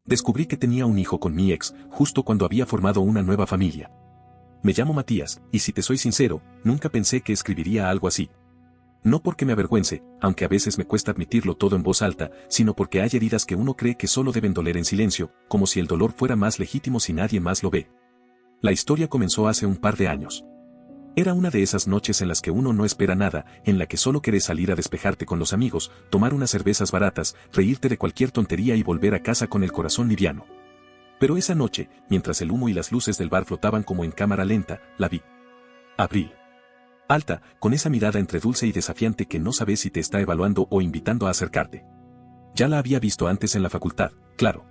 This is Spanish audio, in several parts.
Descubrí que tenía un hijo con mi ex, justo cuando había formado una nueva familia. Me llamo Matías, y si te soy sincero, nunca pensé que escribiría algo así. No porque me avergüence, aunque a veces me cuesta admitirlo todo en voz alta, sino porque hay heridas que uno cree que solo deben doler en silencio, como si el dolor fuera más legítimo si nadie más lo ve. La historia comenzó hace un par de años. Era una de esas noches en las que uno no espera nada, en la que solo querés salir a despejarte con los amigos, tomar unas cervezas baratas, reírte de cualquier tontería y volver a casa con el corazón liviano. Pero esa noche, mientras el humo y las luces del bar flotaban como en cámara lenta, la vi. Abril. Alta, con esa mirada entre dulce y desafiante que no sabes si te está evaluando o invitando a acercarte. Ya la había visto antes en la facultad, claro.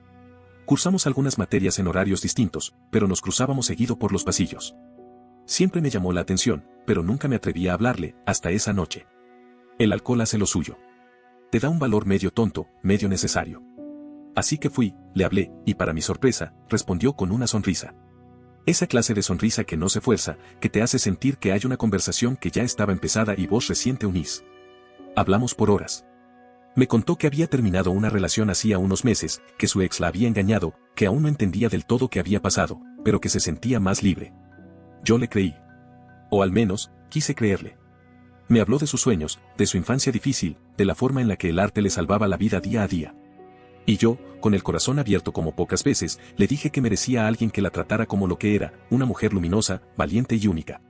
Cursamos algunas materias en horarios distintos, pero nos cruzábamos seguido por los pasillos. Siempre me llamó la atención, pero nunca me atreví a hablarle, hasta esa noche. El alcohol hace lo suyo. Te da un valor medio tonto, medio necesario. Así que fui, le hablé, y para mi sorpresa, respondió con una sonrisa. Esa clase de sonrisa que no se fuerza, que te hace sentir que hay una conversación que ya estaba empezada y vos recién te unís. Hablamos por horas. Me contó que había terminado una relación hacía unos meses, que su ex la había engañado, que aún no entendía del todo qué había pasado, pero que se sentía más libre. Yo le creí. O al menos, quise creerle. Me habló de sus sueños, de su infancia difícil, de la forma en la que el arte le salvaba la vida día a día. Y yo, con el corazón abierto como pocas veces, le dije que merecía a alguien que la tratara como lo que era, una mujer luminosa, valiente y única.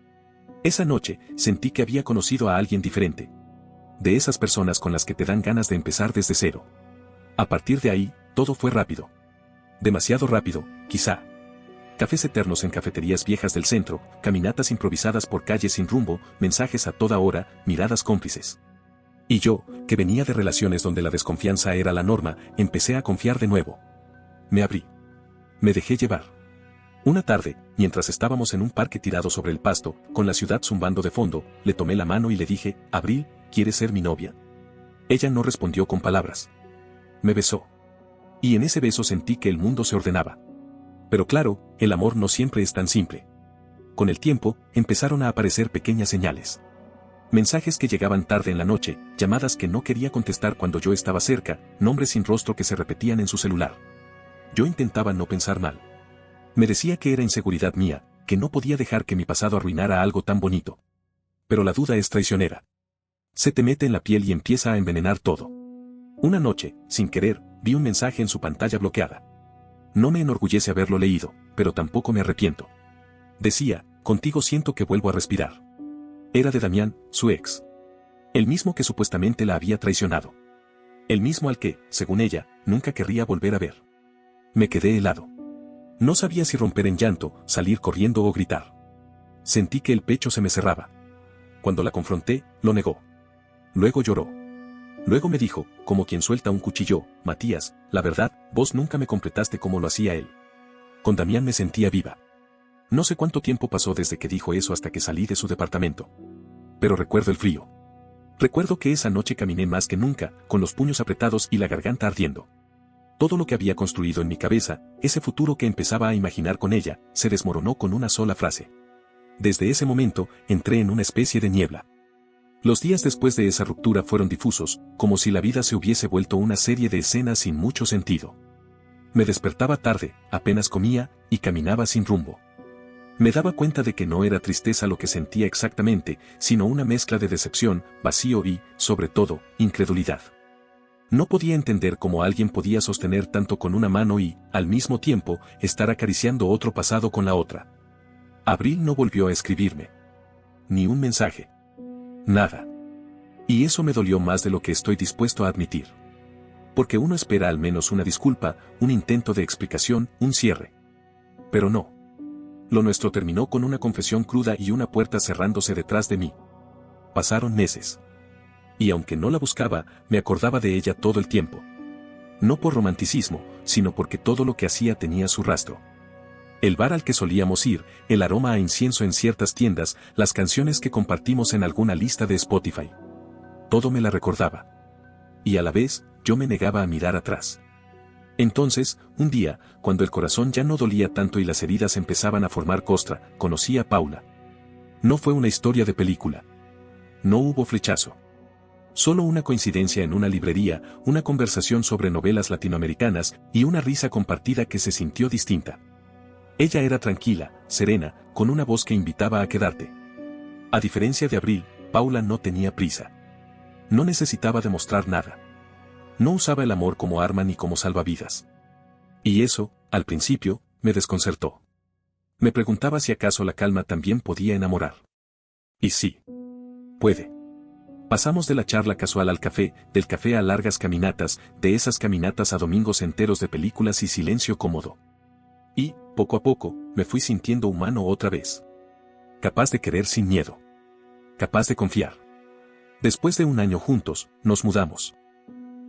Esa noche, sentí que había conocido a alguien diferente. De esas personas con las que te dan ganas de empezar desde cero. A partir de ahí, todo fue rápido. Demasiado rápido, quizá. Cafés eternos en cafeterías viejas del centro, caminatas improvisadas por calles sin rumbo, mensajes a toda hora, miradas cómplices. Y yo, que venía de relaciones donde la desconfianza era la norma, empecé a confiar de nuevo. Me abrí. Me dejé llevar. Una tarde, mientras estábamos en un parque tirado sobre el pasto, con la ciudad zumbando de fondo, le tomé la mano y le dije, Abril, ¿quieres ser mi novia? Ella no respondió con palabras. Me besó. Y en ese beso sentí que el mundo se ordenaba. Pero claro, el amor no siempre es tan simple. Con el tiempo, empezaron a aparecer pequeñas señales. Mensajes que llegaban tarde en la noche, llamadas que no quería contestar cuando yo estaba cerca, nombres sin rostro que se repetían en su celular. Yo intentaba no pensar mal. Me decía que era inseguridad mía, que no podía dejar que mi pasado arruinara algo tan bonito. Pero la duda es traicionera. Se te mete en la piel y empieza a envenenar todo. Una noche, sin querer, vi un mensaje en su pantalla bloqueada. No me enorgullece haberlo leído, pero tampoco me arrepiento. Decía, contigo siento que vuelvo a respirar. Era de Damián, su ex. El mismo que supuestamente la había traicionado. El mismo al que, según ella, nunca querría volver a ver. Me quedé helado. No sabía si romper en llanto, salir corriendo o gritar. Sentí que el pecho se me cerraba. Cuando la confronté, lo negó. Luego lloró. Luego me dijo, como quien suelta un cuchillo, Matías, la verdad, vos nunca me completaste como lo hacía él. Con Damián me sentía viva. No sé cuánto tiempo pasó desde que dijo eso hasta que salí de su departamento. Pero recuerdo el frío. Recuerdo que esa noche caminé más que nunca, con los puños apretados y la garganta ardiendo. Todo lo que había construido en mi cabeza, ese futuro que empezaba a imaginar con ella, se desmoronó con una sola frase. Desde ese momento, entré en una especie de niebla. Los días después de esa ruptura fueron difusos, como si la vida se hubiese vuelto una serie de escenas sin mucho sentido. Me despertaba tarde, apenas comía, y caminaba sin rumbo. Me daba cuenta de que no era tristeza lo que sentía exactamente, sino una mezcla de decepción, vacío y, sobre todo, incredulidad. No podía entender cómo alguien podía sostener tanto con una mano y, al mismo tiempo, estar acariciando otro pasado con la otra. Abril no volvió a escribirme. Ni un mensaje. Nada. Y eso me dolió más de lo que estoy dispuesto a admitir. Porque uno espera al menos una disculpa, un intento de explicación, un cierre. Pero no. Lo nuestro terminó con una confesión cruda y una puerta cerrándose detrás de mí. Pasaron meses. Y aunque no la buscaba, me acordaba de ella todo el tiempo. No por romanticismo, sino porque todo lo que hacía tenía su rastro. El bar al que solíamos ir, el aroma a incienso en ciertas tiendas, las canciones que compartimos en alguna lista de Spotify. Todo me la recordaba. Y a la vez, yo me negaba a mirar atrás. Entonces, un día, cuando el corazón ya no dolía tanto y las heridas empezaban a formar costra, conocí a Paula. No fue una historia de película. No hubo flechazo. Solo una coincidencia en una librería, una conversación sobre novelas latinoamericanas y una risa compartida que se sintió distinta. Ella era tranquila, serena, con una voz que invitaba a quedarte. A diferencia de Abril, Paula no tenía prisa. No necesitaba demostrar nada. No usaba el amor como arma ni como salvavidas. Y eso, al principio, me desconcertó. Me preguntaba si acaso la calma también podía enamorar. Y sí. Puede. Pasamos de la charla casual al café, del café a largas caminatas, de esas caminatas a domingos enteros de películas y silencio cómodo. Y, poco a poco, me fui sintiendo humano otra vez. Capaz de querer sin miedo. Capaz de confiar. Después de un año juntos, nos mudamos.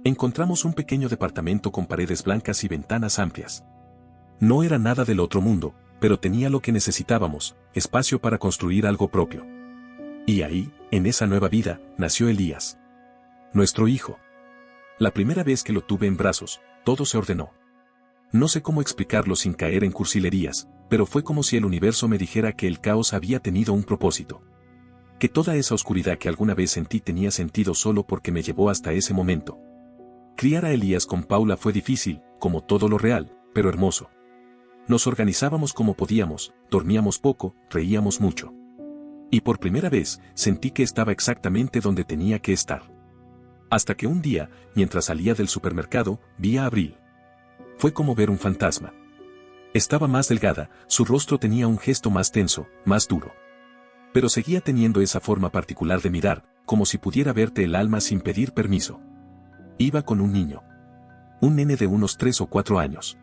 Encontramos un pequeño departamento con paredes blancas y ventanas amplias. No era nada del otro mundo, pero tenía lo que necesitábamos, espacio para construir algo propio. Y ahí, en esa nueva vida, nació Elías. Nuestro hijo. La primera vez que lo tuve en brazos, todo se ordenó. No sé cómo explicarlo sin caer en cursilerías, pero fue como si el universo me dijera que el caos había tenido un propósito. Que toda esa oscuridad que alguna vez sentí tenía sentido solo porque me llevó hasta ese momento. Criar a Elías con Paula fue difícil, como todo lo real, pero hermoso. Nos organizábamos como podíamos, dormíamos poco, reíamos mucho. Y por primera vez, sentí que estaba exactamente donde tenía que estar. Hasta que un día, mientras salía del supermercado, vi a Abril. Fue como ver un fantasma. Estaba más delgada, su rostro tenía un gesto más tenso, más duro. Pero seguía teniendo esa forma particular de mirar, como si pudiera verte el alma sin pedir permiso. Iba con un niño. Un nene de unos 3 o 4 años.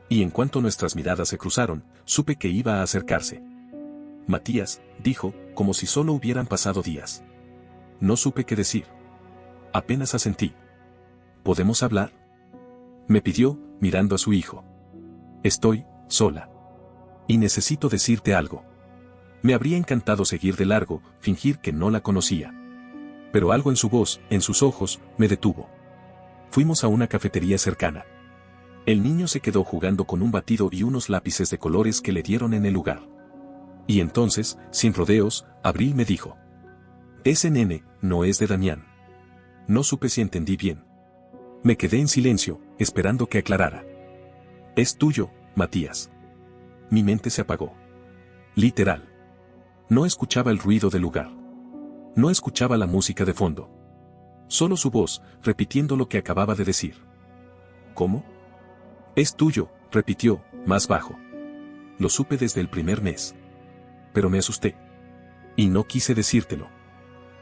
Y en cuanto nuestras miradas se cruzaron, supe que iba a acercarse. Matías, dijo, como si solo hubieran pasado días. No supe qué decir. Apenas asentí. ¿Podemos hablar?, me pidió, mirando a su hijo. Estoy sola. Y necesito decirte algo. Me habría encantado seguir de largo, fingir que no la conocía. Pero algo en su voz, en sus ojos, me detuvo. Fuimos a una cafetería cercana. El niño se quedó jugando con un batido y unos lápices de colores que le dieron en el lugar. Y entonces, sin rodeos, Abril me dijo: ese nene no es de Damián. No supe si entendí bien. Me quedé en silencio, esperando que aclarara. Es tuyo, Matías. Mi mente se apagó. Literal. No escuchaba el ruido del lugar. No escuchaba la música de fondo. Solo su voz, repitiendo lo que acababa de decir. ¿Cómo? Es tuyo, repitió, más bajo. Lo supe desde el primer mes. Pero me asusté. Y no quise decírtelo.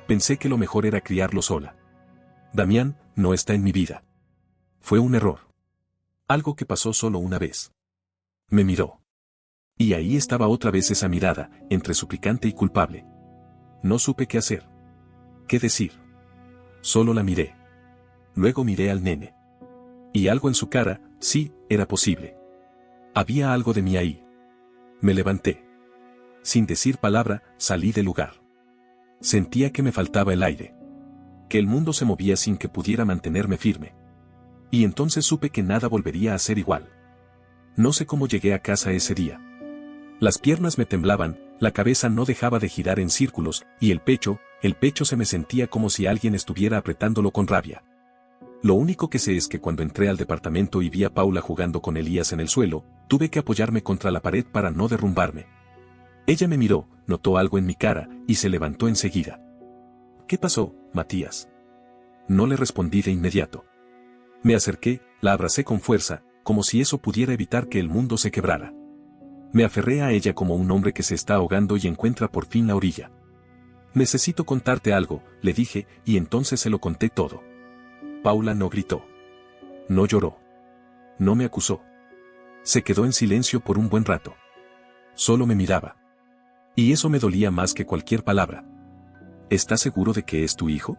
Pensé que lo mejor era criarlo sola. Damián no está en mi vida. Fue un error. Algo que pasó solo una vez. Me miró. Y ahí estaba otra vez esa mirada, entre suplicante y culpable. No supe qué hacer. ¿Qué decir? Solo la miré. Luego miré al nene. Y algo en su cara, sí, era posible. Había algo de mí ahí. Me levanté. Sin decir palabra, salí del lugar. Sentía que me faltaba el aire. Que el mundo se movía sin que pudiera mantenerme firme. Y entonces supe que nada volvería a ser igual. No sé cómo llegué a casa ese día. Las piernas me temblaban, la cabeza no dejaba de girar en círculos, y el pecho se me sentía como si alguien estuviera apretándolo con rabia. Lo único que sé es que cuando entré al departamento y vi a Paula jugando con Elías en el suelo, tuve que apoyarme contra la pared para no derrumbarme. Ella me miró, notó algo en mi cara, y se levantó enseguida. ¿Qué pasó, Matías? No le respondí de inmediato. Me acerqué, la abracé con fuerza, como si eso pudiera evitar que el mundo se quebrara. Me aferré a ella como un hombre que se está ahogando y encuentra por fin la orilla. Necesito contarte algo, le dije, y entonces se lo conté todo. Paula no gritó. No lloró. No me acusó. Se quedó en silencio por un buen rato. Solo me miraba. Y eso me dolía más que cualquier palabra. ¿Estás seguro de que es tu hijo?,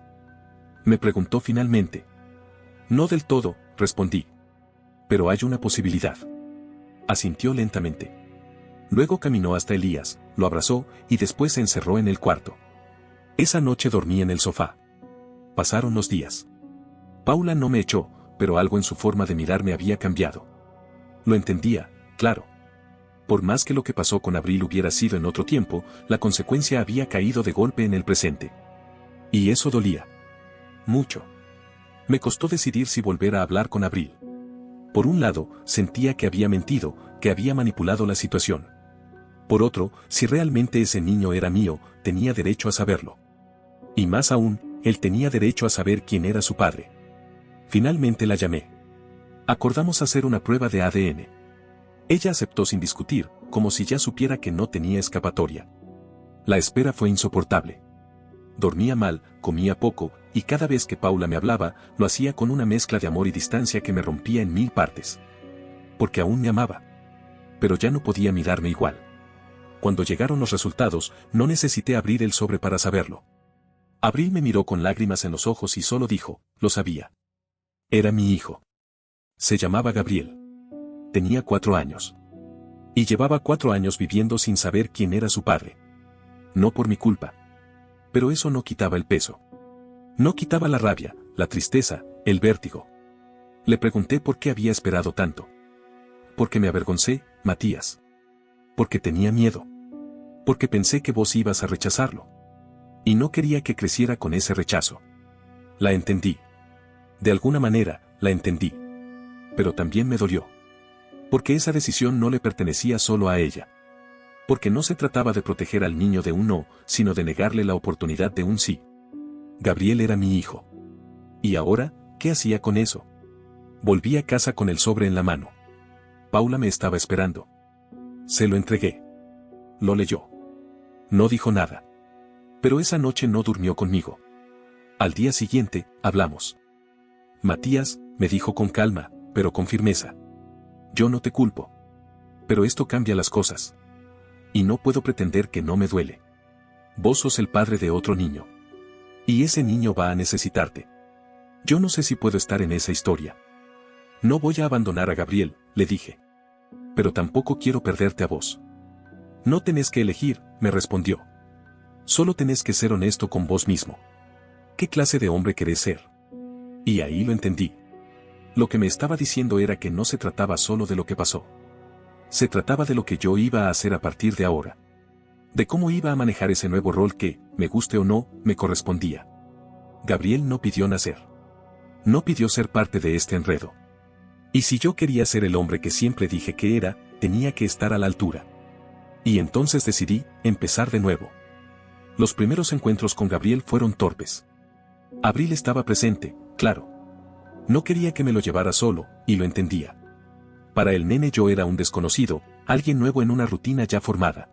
me preguntó finalmente. No del todo, respondí. Pero hay una posibilidad. Asintió lentamente. Luego caminó hasta Elías, lo abrazó, y después se encerró en el cuarto. Esa noche dormí en el sofá. Pasaron los días. Paula no me echó, pero algo en su forma de mirarme había cambiado. Lo entendía, claro. Por más que lo que pasó con Abril hubiera sido en otro tiempo, la consecuencia había caído de golpe en el presente. Y eso dolía. mucho. Me costó decidir si volver a hablar con Abril. Por un lado, sentía que había mentido, que había manipulado la situación. Por otro, si realmente ese niño era mío, tenía derecho a saberlo. Y más aún, él tenía derecho a saber quién era su padre. Finalmente la llamé. Acordamos hacer una prueba de ADN. Ella aceptó sin discutir, como si ya supiera que no tenía escapatoria. La espera fue insoportable. Dormía mal, comía poco, y cada vez que Paula me hablaba, lo hacía con una mezcla de amor y distancia que me rompía en 1000 partes. Porque aún me amaba. Pero ya no podía mirarme igual. Cuando llegaron los resultados, no necesité abrir el sobre para saberlo. Abril me miró con lágrimas en los ojos y solo dijo, lo sabía. Era mi hijo. Se llamaba Gabriel. Tenía 4 años. Y llevaba 4 años viviendo sin saber quién era su padre. No por mi culpa. Pero eso no quitaba el peso. No quitaba la rabia, la tristeza, el vértigo. Le pregunté por qué había esperado tanto. Porque me avergoncé, Matías. Porque tenía miedo. Porque pensé que vos ibas a rechazarlo. Y no quería que creciera con ese rechazo. La entendí. De alguna manera, la entendí. Pero también me dolió. Porque esa decisión no le pertenecía solo a ella. Porque no se trataba de proteger al niño de un no, sino de negarle la oportunidad de un sí. Gabriel era mi hijo. ¿Y ahora, qué hacía con eso? Volví a casa con el sobre en la mano. Paula me estaba esperando. Se lo entregué. Lo leyó. No dijo nada. Pero esa noche no durmió conmigo. Al día siguiente, hablamos. Matías, me dijo con calma, pero con firmeza. Yo no te culpo. Pero esto cambia las cosas. Y no puedo pretender que no me duele. Vos sos el padre de otro niño. Y ese niño va a necesitarte. Yo no sé si puedo estar en esa historia. No voy a abandonar a Gabriel, le dije. Pero tampoco quiero perderte a vos. No tenés que elegir, me respondió. Solo tenés que ser honesto con vos mismo. ¿Qué clase de hombre querés ser? Y ahí lo entendí. Lo que me estaba diciendo era que no se trataba solo de lo que pasó. Se trataba de lo que yo iba a hacer a partir de ahora. De cómo iba a manejar ese nuevo rol que, me guste o no, me correspondía. Gabriel no pidió nacer. No pidió ser parte de este enredo. Y si yo quería ser el hombre que siempre dije que era, tenía que estar a la altura. Y entonces decidí empezar de nuevo. Los primeros encuentros con Gabriel fueron torpes. Abril estaba presente, claro. No quería que me lo llevara solo, y lo entendía. Para el nene yo era un desconocido, alguien nuevo en una rutina ya formada.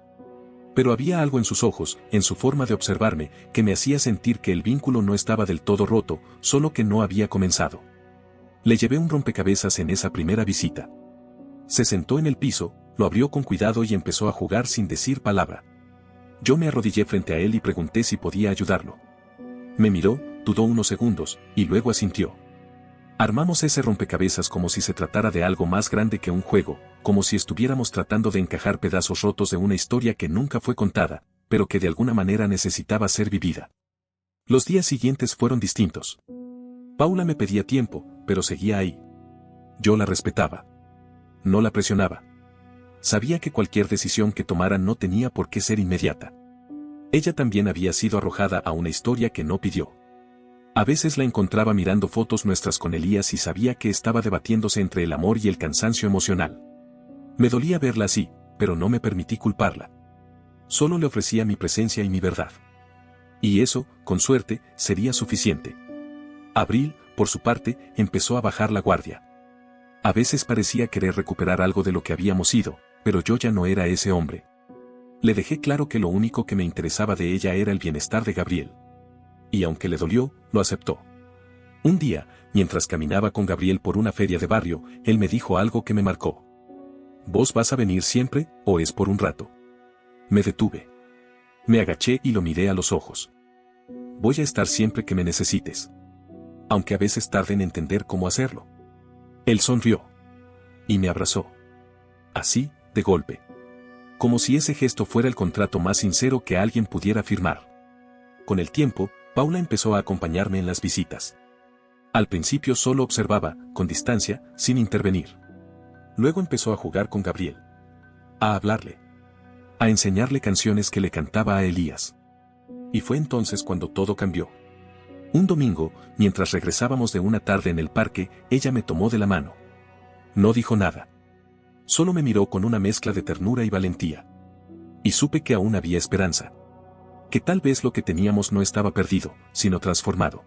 Pero había algo en sus ojos, en su forma de observarme, que me hacía sentir que el vínculo no estaba del todo roto, solo que no había comenzado. Le llevé un rompecabezas en esa primera visita. Se sentó en el piso, lo abrió con cuidado y empezó a jugar sin decir palabra. Yo me arrodillé frente a él y pregunté si podía ayudarlo. Me miró, dudó unos segundos, y luego asintió. Armamos ese rompecabezas como si se tratara de algo más grande que un juego, como si estuviéramos tratando de encajar pedazos rotos de una historia que nunca fue contada, pero que de alguna manera necesitaba ser vivida. Los días siguientes fueron distintos. Paula me pedía tiempo, pero seguía ahí. Yo la respetaba. No la presionaba. Sabía que cualquier decisión que tomara no tenía por qué ser inmediata. Ella también había sido arrojada a una historia que no pidió. A veces la encontraba mirando fotos nuestras con Elías y sabía que estaba debatiéndose entre el amor y el cansancio emocional. Me dolía verla así, pero no me permití culparla. Solo le ofrecía mi presencia y mi verdad. Y eso, con suerte, sería suficiente. Abril, por su parte, empezó a bajar la guardia. A veces parecía querer recuperar algo de lo que habíamos sido, pero yo ya no era ese hombre. Le dejé claro que lo único que me interesaba de ella era el bienestar de Gabriel. Y aunque le dolió, lo aceptó. Un día, mientras caminaba con Gabriel por una feria de barrio, él me dijo algo que me marcó. ¿Vos vas a venir siempre, o es por un rato? Me detuve. Me agaché y lo miré a los ojos. Voy a estar siempre que me necesites. Aunque a veces tarde en entender cómo hacerlo. Él sonrió. Y me abrazó. Así, de golpe. Como si ese gesto fuera el contrato más sincero que alguien pudiera firmar. Con el tiempo, Paula empezó a acompañarme en las visitas. Al principio solo observaba, con distancia, sin intervenir. Luego empezó a jugar con Gabriel. A hablarle. A enseñarle canciones que le cantaba a Elías. Y fue entonces cuando todo cambió. Un domingo, mientras regresábamos de una tarde en el parque, ella me tomó de la mano. No dijo nada. Solo me miró con una mezcla de ternura y valentía. Y supe que aún había esperanza. Que tal vez lo que teníamos no estaba perdido, sino transformado.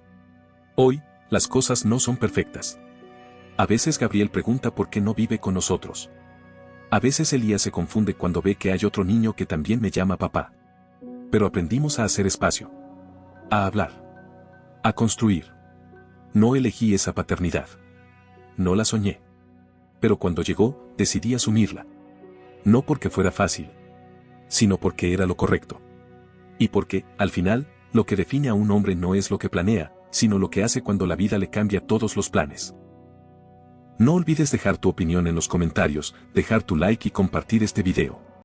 Hoy, las cosas no son perfectas. A veces Gabriel pregunta por qué no vive con nosotros. A veces Elías se confunde cuando ve que hay otro niño que también me llama papá. Pero aprendimos a hacer espacio. A hablar. A construir. No elegí esa paternidad. No la soñé. Pero cuando llegó, decidí asumirla. No porque fuera fácil, sino porque era lo correcto. Y porque, al final, lo que define a un hombre no es lo que planea, sino lo que hace cuando la vida le cambia todos los planes. No olvides dejar tu opinión en los comentarios, dejar tu like y compartir este video.